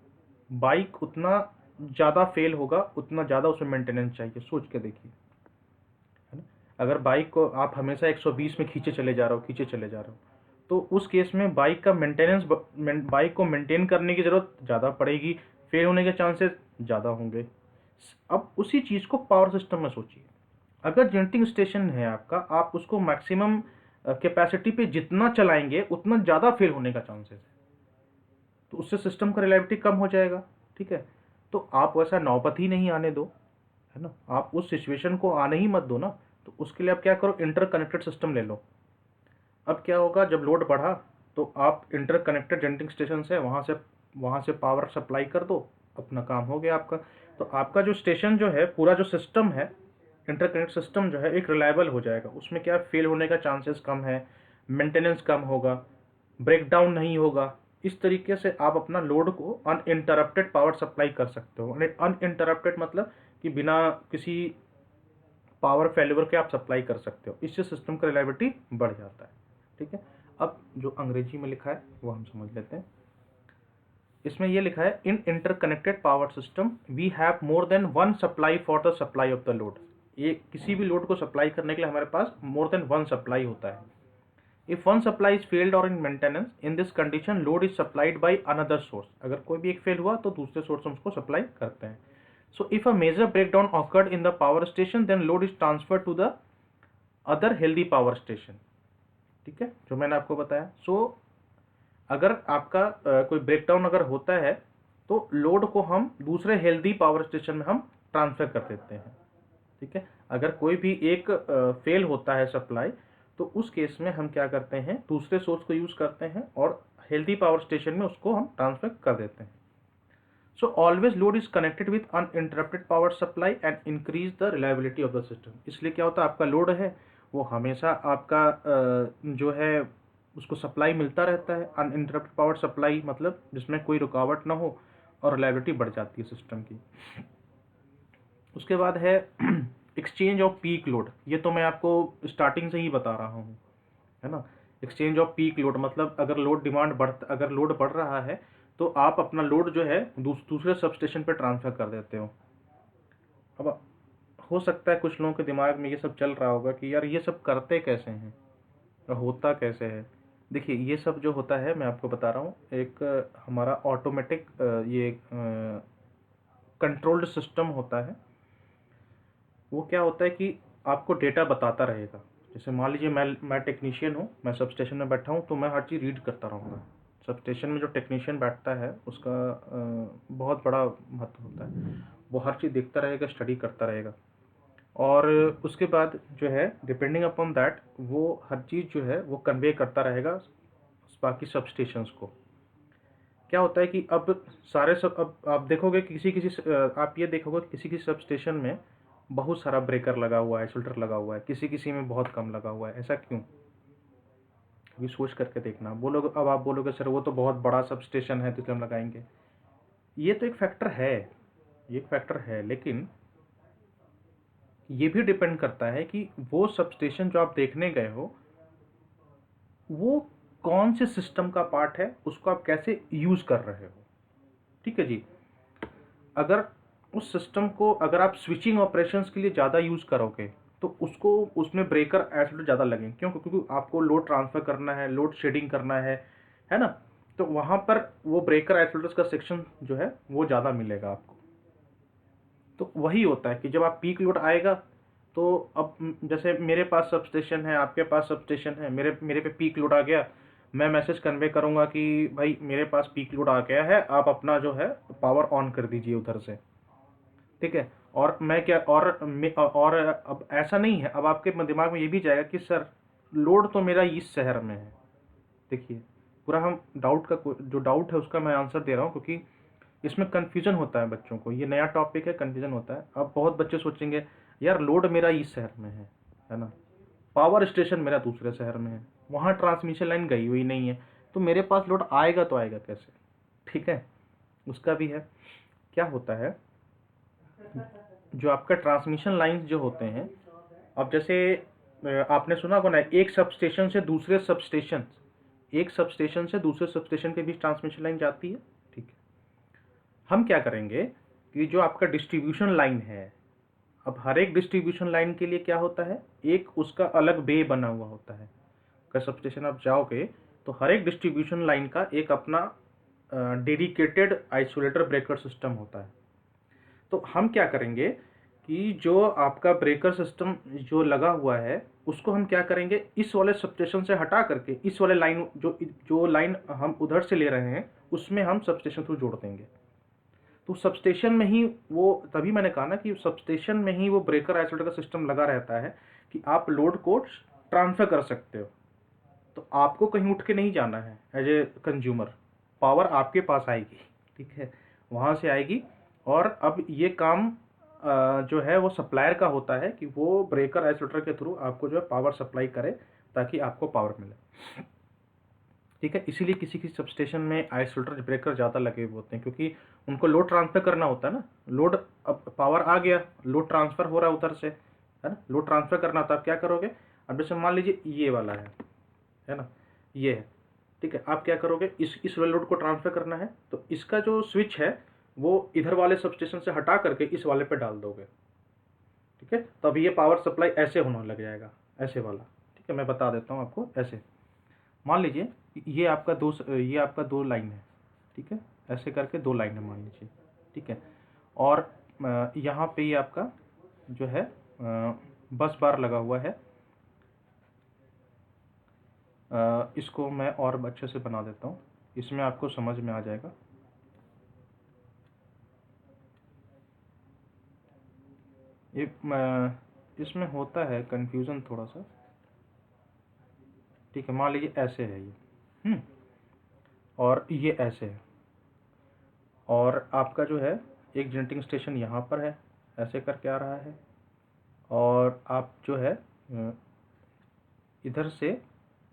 बाइक उतना ज़्यादा फेल होगा, उतना ज़्यादा उसमें मेंटेनेंस चाहिए। सोच के देखिए, है ना। अगर बाइक को आप हमेशा 120 में खींचे चले जा रहे हो, खींचे चले जा रहे हो, तो उस केस में बाइक का मेंटेनेंस, बाइक को मेंटेन करने की ज़रूरत ज़्यादा पड़ेगी, फेल होने के चांसेस ज़्यादा होंगे। अब उसी चीज़ को पावर सिस्टम में सोचिए। अगर जनरेटिंग स्टेशन है आपका, आप उसको मैक्सिमम कैपेसिटी पे जितना चलाएंगे उतना ज़्यादा फेल होने का चांसेस है, तो उससे सिस्टम का रिलायबिलिटी कम हो जाएगा। ठीक है। तो आप वैसा नौबत ही नहीं आने दो, है ना, आप उस सिचुएशन को आने ही मत दो ना। तो उसके लिए आप क्या करो, इंटरकनेक्टेड सिस्टम ले लो। अब क्या होगा, जब लोड बढ़ा तो आप इंटरकनेक्टेड जनरेटिंग स्टेशन से वहाँ से पावर सप्लाई कर दो, अपना काम हो गया आपका। तो आपका जो स्टेशन जो है, पूरा जो सिस्टम है, इंटरकनेक्ट सिस्टम जो है एक रिलायबल हो जाएगा। उसमें क्या फेल होने का चांसेस कम है, मेंटेनेंस कम होगा, ब्रेकडाउन नहीं होगा। इस तरीके से आप अपना लोड को अनइंटरप्टेड पावर सप्लाई कर सकते हो। अनइंटरप्टेड मतलब कि बिना किसी पावर फेल्यूर के आप सप्लाई कर सकते हो। इससे सिस्टम का रिलायबिलिटी बढ़ जाता है। ठीक है। अब जो अंग्रेजी में लिखा है वो हम समझ लेते हैं। इसमें ये लिखा है, in interconnected power system we have more than one supply for the supply of the load. ये किसी भी लोड को सप्लाई करने के लिए हमारे पास मोर देन वन सप्लाई होता है। If one supply is failed और in maintenance, in this condition load is supplied by another source. अगर कोई भी एक फेल हुआ तो दूसरे सोर्स हम उसको सप्लाई करते हैं। So if a major breakdown occurred in the power station, then load is transfer to the other healthy power station. ठीक है, जो मैंने आपको बताया। सो अगर आपका कोई ब्रेकडाउन अगर होता है तो लोड को हम दूसरे हेल्दी पावर स्टेशन में हम ट्रांसफर कर देते हैं। ठीक है। अगर कोई भी एक फेल होता है सप्लाई, तो उस केस में हम क्या करते हैं, दूसरे सोर्स को यूज़ करते हैं और हेल्दी पावर स्टेशन में उसको हम ट्रांसफर कर देते हैं। So always load is connected with uninterrupted power supply and increase the reliability of the system. इसलिए क्या होता है, आपका लोड है वो हमेशा आपका जो है उसको सप्लाई मिलता रहता है। अनइंटरप्टेड पावर सप्लाई मतलब जिसमें कोई रुकावट ना हो और रिलायबिलिटी बढ़ जाती है सिस्टम की। उसके बाद है एक्सचेंज ऑफ पीक लोड। ये तो मैं आपको स्टार्टिंग से ही बता रहा हूँ, है ना। एक्सचेंज ऑफ पीक लोड मतलब अगर लोड बढ़ रहा है तो आप अपना लोड जो है दूसरे सब स्टेशन पर ट्रांसफर कर देते हो। अब हो सकता है कुछ लोगों के दिमाग में ये सब चल रहा होगा कि यार ये सब करते कैसे हैं और होता कैसे है। देखिए, ये सब जो होता है मैं आपको बता रहा हूँ, एक हमारा ऑटोमेटिक ये कंट्रोल्ड सिस्टम होता है। वो क्या होता है कि आपको डेटा बताता रहेगा। जैसे मान लीजिए मैं टेक्नीशियन हूँ, मैं सब स्टेशन में बैठा हूँ, तो मैं हर चीज़ रीड करता रहूँगा। सब स्टेशन में जो टेक्नीशियन बैठता है उसका बहुत बड़ा महत्व होता है। वो हर चीज़ देखता रहेगा, स्टडी करता रहेगा, और उसके बाद जो है डिपेंडिंग अपॉन दैट वो हर चीज़ जो है वो कन्वे करता रहेगा बाकी सब स्टेशंस को। क्या होता है कि अब सारे सब, अब आप देखोगे कि आप ये देखोगे कि किसी किसी सब स्टेशन में बहुत सारा ब्रेकर लगा हुआ है, फिल्टर लगा हुआ है, किसी किसी में बहुत कम लगा हुआ है। ऐसा क्यों, ये सोच करके देखना। बोलोगे, अब आप बोलोगे सर वो तो बहुत बड़ा सब स्टेशन है तो इसलिए हम लगाएंगे। ये तो एक फैक्टर है, ये एक फैक्टर है, लेकिन ये भी डिपेंड करता है कि वो सबस्टेशन जो आप देखने गए हो वो कौन से सिस्टम का पार्ट है, उसको आप कैसे यूज कर रहे हो। ठीक है जी। अगर उस सिस्टम को अगर आप स्विचिंग ऑपरेशंस के लिए ज़्यादा यूज करोगे तो उसको उसमें ब्रेकर आइसोलेटर ज़्यादा लगेंगे। क्यों? क्योंकि आपको लोड ट्रांसफर करना है, लोड शेडिंग करना है ना। तो वहाँ पर वो ब्रेकर आइसोलेटर्स का सेक्शन जो है वो ज़्यादा मिलेगा आपको। तो वही होता है कि जब आप पीक लोड आएगा तो अब जैसे मेरे पास सबस्टेशन है, आपके पास सबस्टेशन है, मेरे मेरे पे पीक लोड आ गया, मैं मैसेज कन्वे करूंगा कि भाई मेरे पास पीक लोड आ गया है, आप अपना जो है पावर ऑन कर दीजिए उधर से। ठीक है। और मैं क्या और अब ऐसा नहीं है, अब आपके दिमाग में ये भी जाएगा कि सर लोड तो मेरा इस शहर में है। देखिए, पूरा हम जो डाउट है उसका मैं आंसर दे रहा हूँ, क्योंकि इसमें कन्फ्यूजन होता है बच्चों को। ये नया टॉपिक है, कन्फ्यूजन होता है। अब बहुत बच्चे सोचेंगे यार लोड मेरा इस शहर में है ना, पावर स्टेशन मेरा दूसरे शहर में है, वहाँ ट्रांसमिशन लाइन गई हुई नहीं है, तो मेरे पास लोड आएगा तो आएगा कैसे। ठीक है, उसका भी है। क्या होता है, जो आपका ट्रांसमिशन लाइन जो होते हैं, अब जैसे आपने सुना होगा ना, एक सबस्टेशन से दूसरे सबस्टेशन के बीच ट्रांसमिशन लाइन जाती है। ठीक है। हम क्या करेंगे कि जो आपका डिस्ट्रीब्यूशन लाइन है, अब हर एक डिस्ट्रीब्यूशन लाइन के लिए क्या होता है, एक उसका अलग बे बना हुआ होता है। अगर सबस्टेशन आप जाओगे तो हर एक डिस्ट्रीब्यूशन लाइन का एक अपना डेडिकेटेड आइसोलेटर ब्रेकर सिस्टम होता है। तो हम क्या करेंगे कि जो आपका ब्रेकर सिस्टम जो लगा हुआ है उसको हम क्या करेंगे, इस वाले सबस्टेशन से हटा करके इस वाले लाइन जो जो लाइन हम उधर से ले रहे हैं उसमें हम सबस्टेशन थ्रू जोड़ देंगे। तो सबस्टेशन में ही वो, तभी मैंने कहा ना कि सबस्टेशन में ही वो ब्रेकर आइसोलेटर का सिस्टम लगा रहता है कि आप लोड को ट्रांसफर कर सकते हो। तो आपको कहीं उठ के नहीं जाना है एज ए कंज्यूमर, पावर आपके पास आएगी। ठीक है, वहाँ से आएगी। और अब ये काम जो है वो सप्लायर का होता है कि वो ब्रेकर आइसोलेटर के थ्रू आपको जो है पावर सप्लाई करे ताकि आपको पावर मिले। ठीक है, इसीलिए किसी किसी सबस्टेशन में आइसोलेटर ब्रेकर ज़्यादा लगे हुए होते हैं, क्योंकि उनको लोड ट्रांसफर करना होता है ना। लोड, अब पावर आ गया, लोड ट्रांसफर हो रहा है उधर से, है ना, लोड ट्रांसफर करना होता है। आप क्या करोगे, अब जैसे मान लीजिए ये वाला है ना, ये है। ठीक है, आप क्या करोगे, इस वाले लोड को ट्रांसफर करना है तो इसका जो स्विच है वो इधर वाले सबस्टेशन से हटा करके इस वाले पे डाल दोगे। ठीक है, तो अभी ये पावर सप्लाई ऐसे होने लग जाएगा, ऐसे वाला। ठीक है, मैं बता देता हूँ आपको। ऐसे मान लीजिए ये आपका दो लाइन है। ठीक है, ऐसे करके दो लाइन है मान लीजिए। ठीक है, और यहाँ पे ये आपका जो है बस बार लगा हुआ है। इसको मैं और अच्छे से बना देता हूँ, इसमें आपको समझ में आ जाएगा। इसमें होता है कंफ्यूजन थोड़ा सा। ठीक है, मान लीजिए ऐसे है ये, और ये ऐसे है, और आपका जो है एक जनरेटिंग स्टेशन यहाँ पर है, ऐसे करके आ रहा है, और आप जो है इधर से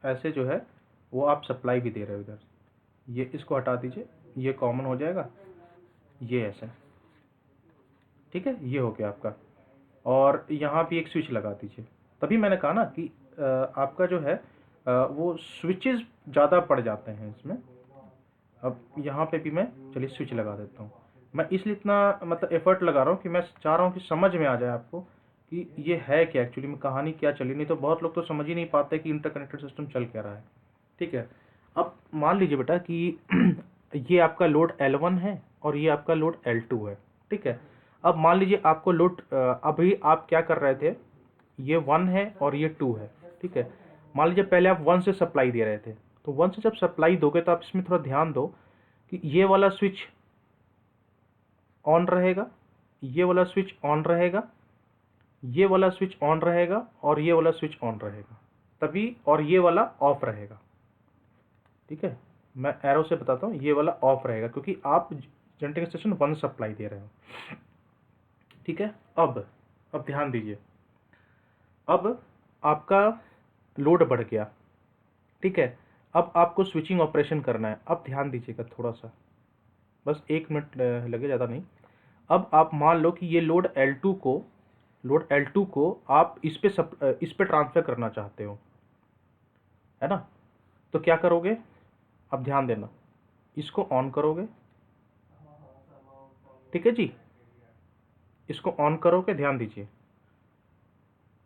ऐसे जो है वो आप सप्लाई भी दे रहे हो इधर। ये इसको हटा दीजिए, ये कॉमन हो जाएगा, ये ऐसे। ठीक है, ये हो गया आपका। और यहाँ भी एक स्विच लगा दीजिए। तभी मैंने कहा ना कि आपका जो है वो स्विचेस ज़्यादा पड़ जाते हैं इसमें। अब यहाँ पे भी मैं, चलिए स्विच लगा देता हूँ। मैं इसलिए इतना मतलब एफर्ट लगा रहा हूँ कि मैं चाह रहा हूँ कि समझ में आ जाए आपको कि ये है क्या एक्चुअली में, कहानी क्या चली। नहीं तो बहुत लोग तो समझ ही नहीं पाते कि इंटरकनेक्टेड सिस्टम चल क्या रहा है। ठीक है, अब मान लीजिए बेटा कि ये आपका लोड L1 है और ये आपका लोड L2 है। ठीक है, अब मान लीजिए आपको लोड, अभी आप क्या कर रहे थे, ये 1 है और ये 2 है। ठीक है, मान लीजिए पहले आप 1 से सप्लाई दे रहे थे, तो 1 से जब सप्लाई दोगे तो आप इसमें थोड़ा ध्यान दो कि ये वाला स्विच ऑन रहेगा, ये वाला स्विच ऑन रहेगा, ये वाला स्विच ऑन रहेगा, और ये वाला स्विच ऑन रहेगा तभी, और ये वाला ऑफ रहेगा। ठीक है, मैं एरो से बताता हूँ, ये वाला ऑफ रहेगा क्योंकि आप जनरेटिंग स्टेशन 1 सप्लाई दे रहे हो। ठीक है, अब ध्यान दीजिए, अब आपका लोड बढ़ गया। ठीक है, अब आपको स्विचिंग ऑपरेशन करना है। अब ध्यान दीजिएगा थोड़ा सा, बस 1 मिनट लगे, ज़्यादा नहीं। अब आप मान लो कि ये लोड L2 को लोड L2 को आप इस पे ट्रांसफ़र करना चाहते हो, है ना? तो क्या करोगे? अब ध्यान देना, इसको ऑन करोगे, ठीक है जी? इसको ऑन करोगे, ध्यान दीजिए,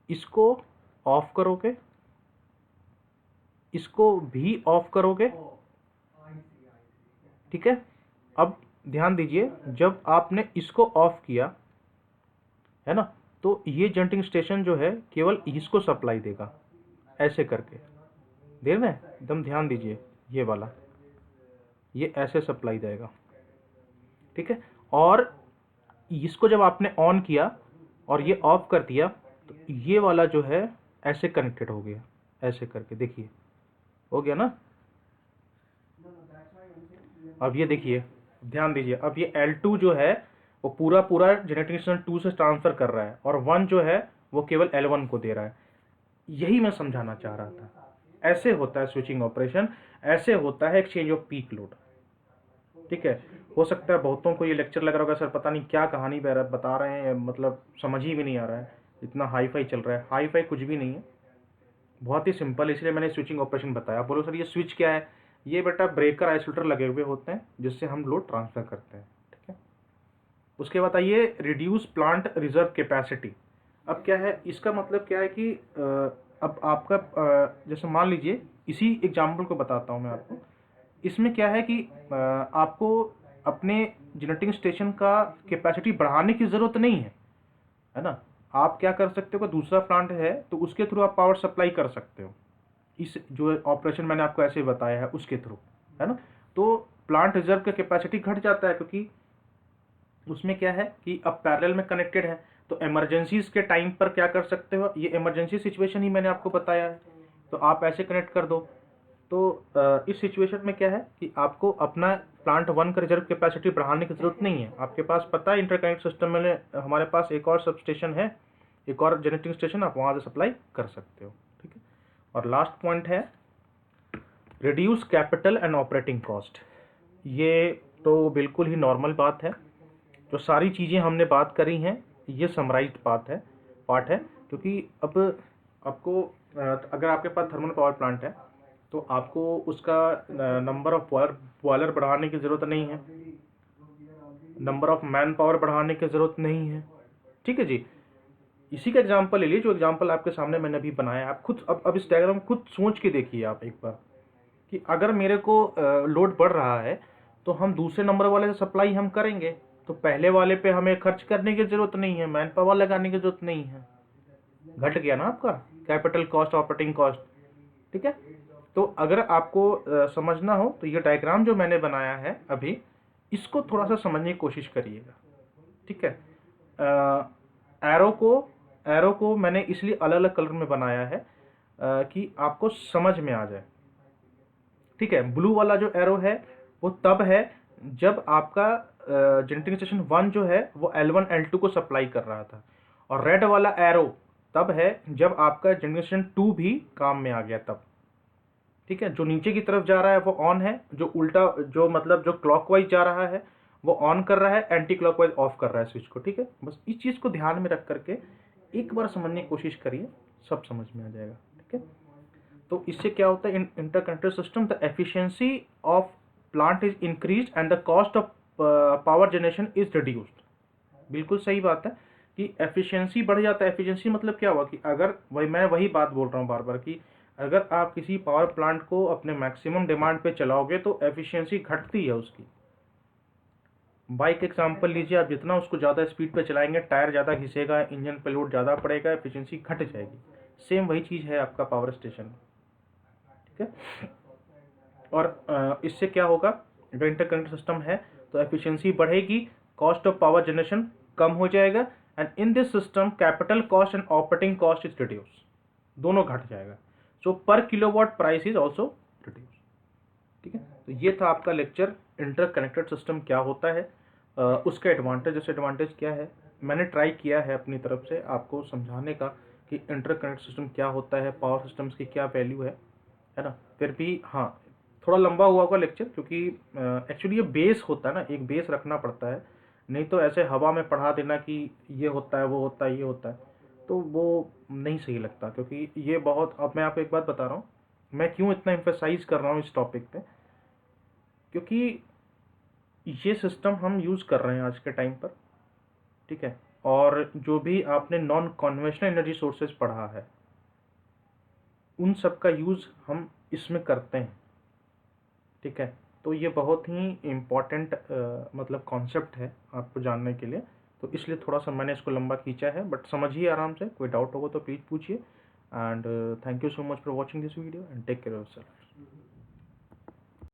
इसको ऑफ करोगे, इसको भी ऑफ करोगे, ठीक है? अब ध्यान दीजिए, जब आपने इसको ऑफ किया, है ना, तो ये जनरेटिंग स्टेशन जो है केवल इसको सप्लाई देगा, ऐसे करके। देख रहे हैं? एकदम ध्यान दीजिए, ये वाला, ये ऐसे सप्लाई जाएगा, ठीक है? और इसको जब आपने ऑन किया और ये ऑफ कर दिया, तो ये वाला जो है ऐसे कनेक्टेड हो गया, ऐसे करके, देखिए, हो गया ना? अब ये देखिए, ध्यान दीजिए, अब ये L2 जो है वो पूरा पूरा जनरेटिंग स्टेशन 2 से ट्रांसफर कर रहा है, और 1 जो है वो केवल L1 को दे रहा है। यही मैं समझाना चाह रहा था। ऐसे होता है स्विचिंग ऑपरेशन, ऐसे होता है एक्सचेंज ऑफ पीक लोड, ठीक है? हो सकता है बहुतों को ये लेक्चर लग रहा होगा, सर पता नहीं क्या कहानी बता रहे हैं, मतलब समझ ही भी नहीं आ रहा है, इतना हाई फाई चल रहा है। हाई फाई कुछ भी नहीं है, बहुत ही सिंपल, इसलिए मैंने स्विचिंग ऑपरेशन बताया। बोलो सर ये स्विच क्या है? ये बेटा ब्रेकर आइसोलेटर लगे हुए होते हैं जिससे हम लोड ट्रांसफर करते हैं, ठीक है? उसके बाद आइए रिड्यूस प्लांट रिजर्व कैपेसिटी। अब क्या है इसका मतलब, क्या है कि अब आपका जैसे मान लीजिए, इसी एग्जाम्पल को बताता हूँ मैं आपको। इसमें क्या है कि आपको अपने जनरेटिंग स्टेशन का कैपेसिटी बढ़ाने की ज़रूरत नहीं है ना? आप क्या कर सकते हो, दूसरा प्लांट है तो उसके थ्रू आप पावर सप्लाई कर सकते हो, इस जो ऑपरेशन मैंने आपको ऐसे बताया है उसके थ्रू, है ना? तो प्लांट रिजर्व का कैपेसिटी घट जाता है, क्योंकि उसमें क्या है कि अब पैरेलल में कनेक्टेड है, तो इमरजेंसीज के टाइम पर क्या कर सकते हो, ये इमरजेंसी सिचुएशन ही मैंने आपको बताया है, तो आप ऐसे कनेक्ट कर दो। तो इस सिचुएशन में क्या है कि आपको अपना प्लांट 1 का रिजर्व कैपेसिटी बढ़ाने की जरूरत नहीं है। आपके पास पता है इंटरकनेक्ट सिस्टम में हमारे पास एक और सब स्टेशन है, एक और जनरेटिंग स्टेशन, आप वहाँ से सप्लाई कर सकते हो, ठीक है? और लास्ट पॉइंट है reduce capital and operating cost. ये तो बिल्कुल ही नॉर्मल बात है, जो सारी चीज़ें हमने बात करी हैं ये समराइज्ड पार्ट है, क्योंकि अब आपको अगर आपके पास थर्मल पावर प्लांट है तो आपको उसका नंबर ऑफ बॉयलर बढ़ाने की ज़रूरत नहीं है, नंबर ऑफ मैन पावर बढ़ाने की ज़रूरत नहीं है, ठीक है जी? इसी का एग्जांपल ले लीजिए, जो एग्जांपल आपके सामने मैंने अभी बनाया। आप खुद अब इस डायग्राम खुद सोच के देखिए आप एक बार, कि अगर मेरे को लोड बढ़ रहा है तो हम दूसरे नंबर वाले से सप्लाई हम करेंगे, तो पहले वाले पे हमें खर्च करने की ज़रूरत नहीं है, मैन पावर लगाने की ज़रूरत नहीं है। घट गया ना आपका कैपिटल कॉस्ट, ऑपरेटिंग कॉस्ट, ठीक है? तो अगर आपको समझना हो तो ये डायग्राम जो मैंने बनाया है अभी, इसको थोड़ा सा समझने की कोशिश करिएगा, ठीक है? एरो को एरो को मैंने इसलिए अलग अलग कलर में बनाया है कि आपको समझ में आ जाए, ठीक है? ब्लू वाला जो एरो है वो तब है जब आपका जनरेटिंग स्टेशन 1 जो है वो L1 L2 को सप्लाई कर रहा था, और रेड वाला एरो तब है जब आपका जनरेटिंग स्टेशन 2 भी काम में आ गया तब, ठीक है? जो नीचे की तरफ जा रहा है वो ऑन है, जो उल्टा, जो मतलब जो क्लॉकवाइज जा रहा है वो ऑन कर रहा है, एंटी क्लॉकवाइज ऑफ कर रहा है स्विच को, ठीक है? बस इस चीज़ को ध्यान में रख करके एक बार समझने की कोशिश करिए, सब समझ में आ जाएगा, ठीक है? तो इससे क्या होता है, in interconnected system the efficiency of plant is increase and the cost of power generation is reduced. बिल्कुल सही बात है कि एफिशिएंसी बढ़ जाता है। एफिशिएंसी मतलब क्या हुआ कि अगर मैं वही बात बोल रहा हूँ बार बार कि अगर आप किसी पावर प्लांट को अपने मैक्सिमम डिमांड पे चलाओगे तो एफिशिएंसी घटती है उसकी। बाइक एग्जांपल लीजिए, आप जितना उसको ज़्यादा स्पीड पे चलाएंगे टायर ज़्यादा घिसेगा, इंजन पे लोड ज़्यादा पड़ेगा, एफिशिएंसी घट जाएगी। सेम वही चीज़ है आपका पावर स्टेशन, ठीक है? और इससे क्या होगा, अगर इंटरकनेक्टेड सिस्टम है तो एफिशिएंसी बढ़ेगी, कॉस्ट ऑफ पावर जनरेशन कम हो जाएगा, and in this system capital cost and operating cost is reduce, दोनों घट जाएगा। सो पर kilowatt price is also reduce, ठीक है? तो ये था आपका लेक्चर, इंटरकनेक्टेड सिस्टम क्या होता है, उसका एडवांटेज डिसएडवांटेज क्या है। मैंने ट्राई किया है अपनी तरफ से आपको समझाने का कि इंटरकनेक्ट सिस्टम क्या होता है, पावर सिस्टम्स की क्या वैल्यू है ना? फिर भी हाँ, थोड़ा लंबा हुआ होगा लेक्चर, क्योंकि एक्चुअली ये बेस होता है ना, एक बेस रखना पड़ता है। नहीं तो ऐसे हवा में पढ़ा देना कि ये होता है, वो होता है, ये होता है, तो वो नहीं सही लगता। क्योंकि ये बहुत, अब मैं आपको एक बात बता रहा हूँ, मैं क्यों इतना एम्फेसाइज कर रहा हूँ इस टॉपिक पे, क्योंकि ये सिस्टम हम यूज़ कर रहे हैं आज के टाइम पर, ठीक है। और जो भी आपने नॉन कन्वेंशनल एनर्जी सोर्सेज पढ़ा है, उन सब का यूज़ हम इसमें करते हैं, ठीक है। तो ये बहुत ही इम्पॉर्टेंट मतलब कॉन्सेप्ट है आपको जानने के लिए। तो इसलिए थोड़ा सा मैंने इसको लंबा खींचा है, बट समझिए आराम से। कोई डाउट होगा तो प्लीज़ पूछिए। And thank you so much for watching this video and take care of yourself.